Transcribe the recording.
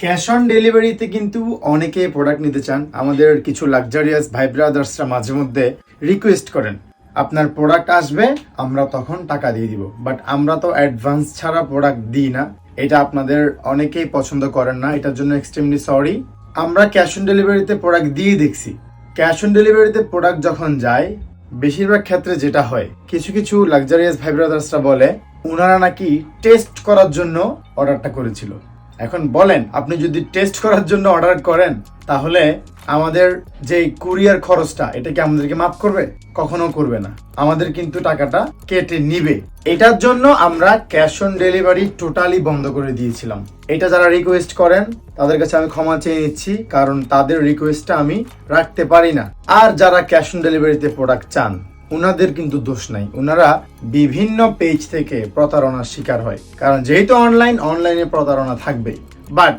Cash on ডেলিভারিতে কিন্তু অনেকে প্রোডাক্ট নিতে চান। আমাদের কিছু লাক্সারিয়াস ভাই ব্রাদার্সরা মাঝে মধ্যে রিকোয়েস্ট করেন আপনার প্রোডাক্ট আসবে, আমরা তখন টাকা দিয়ে দিব। বাট আমরা তো অ্যাডভান্স ছাড়া প্রোডাক্ট দিই না, এটা আপনাদের অনেকেই পছন্দ করেন না, এটার জন্য এক্সট্রিমলি সরি। আমরা ক্যাশ অন ডেলিভারিতে প্রোডাক্ট দিয়ে দেখছি। ক্যাশ অন ডেলিভারিতে প্রোডাক্ট যখন যায়, বেশিরভাগ ক্ষেত্রে যেটা হয়, কিছু কিছু লাক্সারিয়াস ভাই ব্রাদার্সরা বলে ওনারা নাকি টেস্ট করার জন্য অর্ডারটা করেছিল। এখন বলেন, আপনি যদি টেস্ট করার জন্য অর্ডার করেন তাহলে আমাদের যে কুরিয়ার খরচটা, এটা কি আমাদেরকে মাফ করবে? কখনো করবে না, আমাদের কিন্তু টাকাটা কেটে নিবে। এটার জন্য আমরা ক্যাশ অন ডেলিভারি টোটালি বন্ধ করে দিয়েছিলাম। এটা যারা রিকোয়েস্ট করেন তাদের কাছে আমি ক্ষমা চেয়ে নিচ্ছি, কারণ তাদের রিকোয়েস্টটা আমি রাখতে পারি না। আর যারা ক্যাশ অন ডেলিভারিতে প্রোডাক্ট চান, ওনাদের কিন্তু দোষ নাই, ওনারা বিভিন্ন পেজ থেকে প্রতারণার শিকার হয়। কারণ যেহেতু অনলাইনে প্রতারণা থাকবেই। বাট